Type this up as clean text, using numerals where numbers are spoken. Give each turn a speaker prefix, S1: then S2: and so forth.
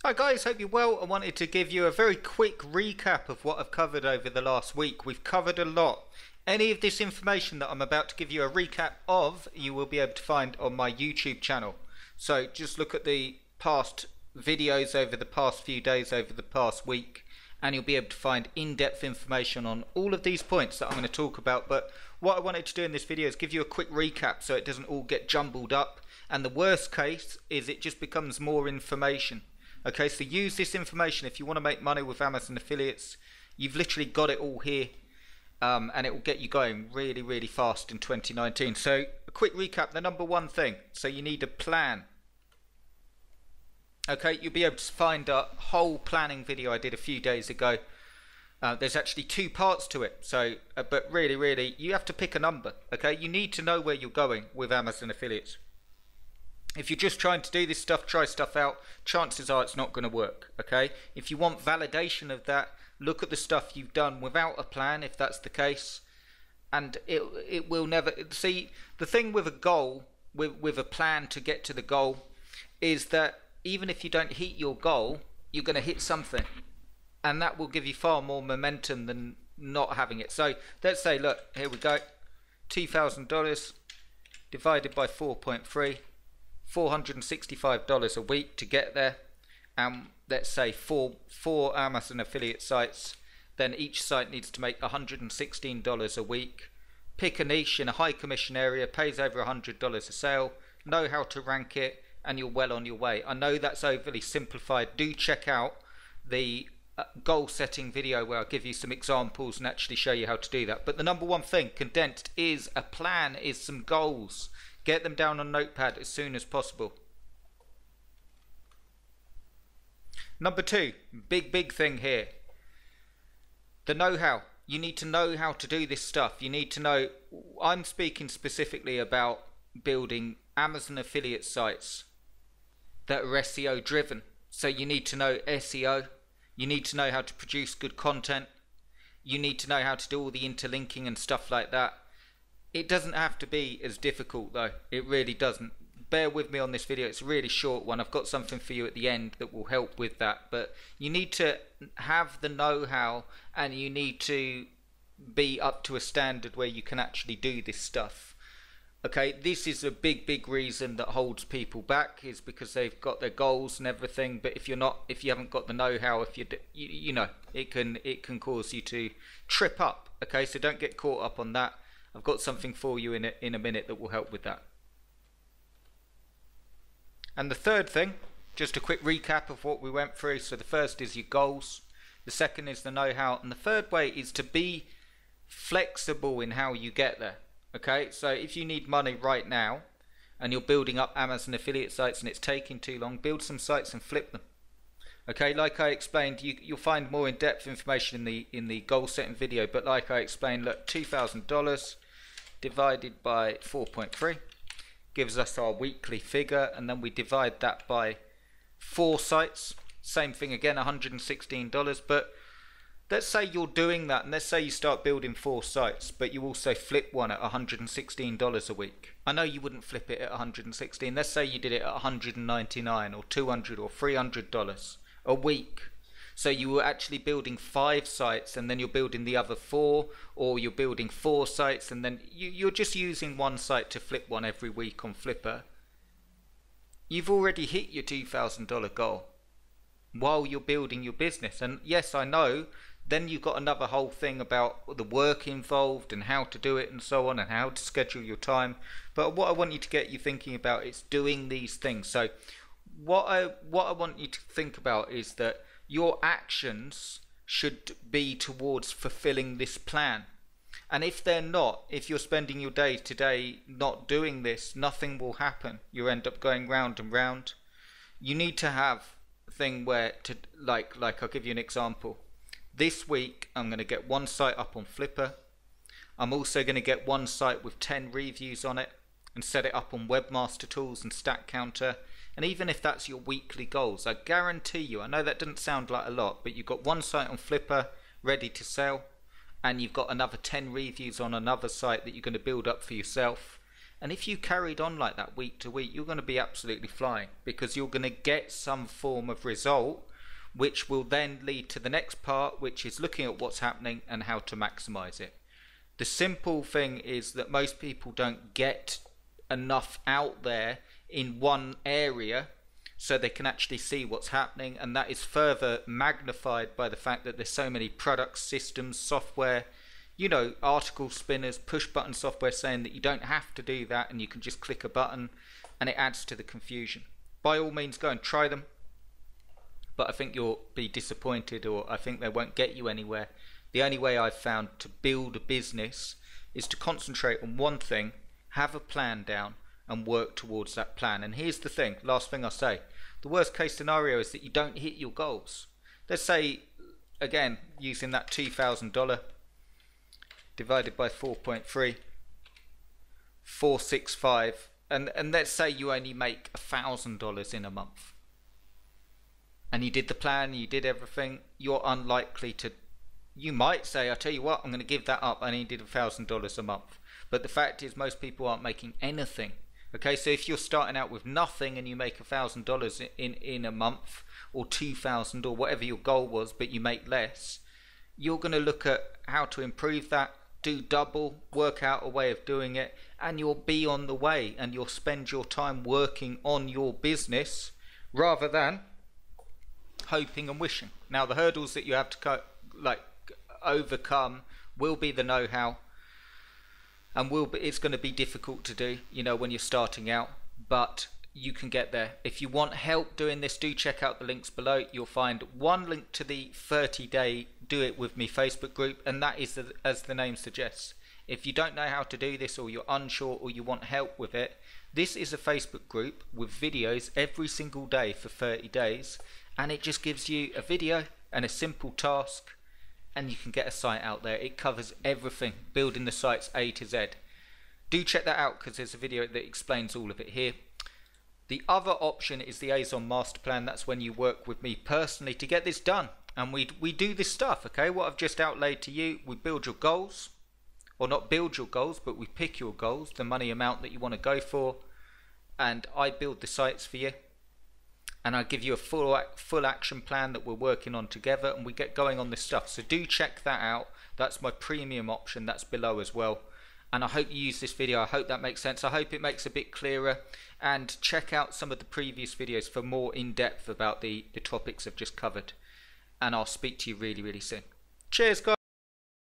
S1: Hi guys, hope you're well. I wanted to give you a very quick recap of what I've covered over the last week. We've covered a lot. Any of this information that I'm about to give you a recap of, you will be able to find on my YouTube channel. So just look at the past videos over the past few days, over the past week, and you'll be able to find in-depth information on all of these points that I'm going to talk about. But what I wanted to do in this video is give you a quick recap so it doesn't all get jumbled up. And the worst case is it just becomes more information. Okay, so use this information if you want to make money with Amazon affiliates. You've literally got it all here, and it will get you going really, really fast in 2019. So a quick recap, the number one thing, so you need a plan. Okay, you'll be able to find a whole planning video I did a few days ago. There's actually two parts to it, so but really, you have to pick a number. Okay, you need to know where you're going with Amazon affiliates. If you're just trying to do this stuff, try stuff out, chances are it's not going to work, okay? If you want validation of that, look at the stuff you've done without a plan, if that's the case, and it will never... See, the thing with a goal, with a plan to get to the goal, is that even if you don't hit your goal, you're going to hit something, and that will give you far more momentum than not having it. So let's say, look, here we go, $2,000 divided by 4.3. $465 a week to get there, and let's say four Amazon affiliate sites, then each site needs to make $116 a week. Pick a niche in a high commission area, pays over $100 a sale, know how to rank it, and you're well on your way. I know that's overly simplified. Do check out the goal setting video where I'll give you some examples and actually show you how to do that. But the number one thing, condensed, is a plan, is some goals. Get them down on Notepad as soon as possible. Number two, big thing here. The know-how. You need to know how to do this stuff. You need to know, I'm speaking specifically about building Amazon affiliate sites that are SEO driven. So you need to know SEO. You need to know how to produce good content. You need to know how to do all the interlinking and stuff like that. It doesn't have to be as difficult though, it really doesn't. Bear with me on this video, it's a really short one. I've got something for you at the end that will help with that, but you need to have the know-how and you need to be up to a standard where you can actually do this stuff. Okay, this is a big reason that holds people back, is because they've got their goals and everything, but if you haven't got the know-how, if you know, it can cause you to trip up. Okay, so don't get caught up on that. I've got something for you in a minute that will help with that. And the third thing, just a quick recap of what we went through. So the first is your goals, the second is the know-how, and the third way is to be flexible in how you get there. Okay, so if you need money right now and you're building up Amazon affiliate sites and it's taking too long, build some sites and flip them. Okay, like I explained, you'll find more in-depth information in the goal setting video, but like I explained, look, $2,000 divided by 4.3 gives us our weekly figure, and then we divide that by 4 sites. Same thing again, $116. But let's say you're doing that, and let's say you start building 4 sites, but you also flip one at $116 a week. I know you wouldn't flip it at $116. Let's say you did it at $199 or $200 or $300 a week. So you were actually building 5 sites and then you're building the other 4, or you're building 4 sites and then you're just using one site to flip one every week on Flipper. You've already hit your $2,000 goal while you're building your business. And yes, I know, then you've got another whole thing about the work involved and how to do it and so on, and how to schedule your time. But what I want you to get you thinking about is doing these things. So what I want you to think about is that your actions should be towards fulfilling this plan. And if they're not, if you're spending your day today not doing this, nothing will happen. You end up going round and round. You need to have a thing where, like I'll give you an example. This week I'm going to get 1 site up on Flipper. I'm also going to get 1 site with 10 reviews on it and set it up on Webmaster Tools and StatCounter. And even if that's your weekly goals, I guarantee you, I know that doesn't sound like a lot, but you've got 1 site on Flipper ready to sell, and you've got another 10 reviews on another site that you're going to build up for yourself, And if you carried on like that week to week, you're going to be absolutely flying, because you're going to get some form of result, which will then lead to the next part, which is looking at what's happening and how to maximize it. The simple thing is that most people don't get enough out there in one area so they can actually see what's happening, and that is further magnified by the fact that there's so many products, systems, software, you know, article spinners, push button software saying that you don't have to do that and you can just click a button, and it adds to the confusion. By all means, go and try them, but I think you'll be disappointed, or I think they won't get you anywhere. The only way I've found to build a business is to concentrate on one thing, have a plan down, and work towards that plan. And here's the thing, last thing I'll say, the worst case scenario is that you don't hit your goals. Let's say, again, using that $2,000 divided by 4.3, 465, and let's say you only make $1,000 in a month, and you did the plan, you did everything, you're unlikely to, you might say, I tell you what, I'm going to give that up, I only did $1,000 a month. But the fact is, most people aren't making anything. Okay, so if you're starting out with nothing and you make $1,000 in a month, or 2,000, or whatever your goal was, but you make less, you're going to look at how to improve that, do double, work out a way of doing it, and you'll be on the way, and you'll spend your time working on your business rather than hoping and wishing. Now, the hurdles that you have to overcome will be the know-how, and it's going to be difficult to do, you know, when you're starting out, but you can get there. If you want help doing this, do check out the links below. You'll find one link to the 30-day Do It With Me Facebook group, and that is, as the name suggests. If you don't know how to do this, or you're unsure, or you want help with it, this is a Facebook group with videos every single day for 30 days, and it just gives you a video and a simple task, and you can get a site out there. It covers everything, building the sites A to Z. Do check that out, because there's a video that explains all of it here. The other option is the Azon Master Plan. That's when you work with me personally to get this done, and we do this stuff. Okay, what I've just outlaid to you, we build your goals, or not build your goals, but we pick your goals, the money amount that you want to go for, and I build the sites for you, and I give you a full action plan that we're working on together, and we get going on this stuff. So do check that out. That's my premium option, that's below as well. And I hope you use this video. I hope that makes sense. I hope it makes a bit clearer, and check out some of the previous videos for more in-depth about the topics I've just covered, and I'll speak to you really, really soon. Cheers, guys.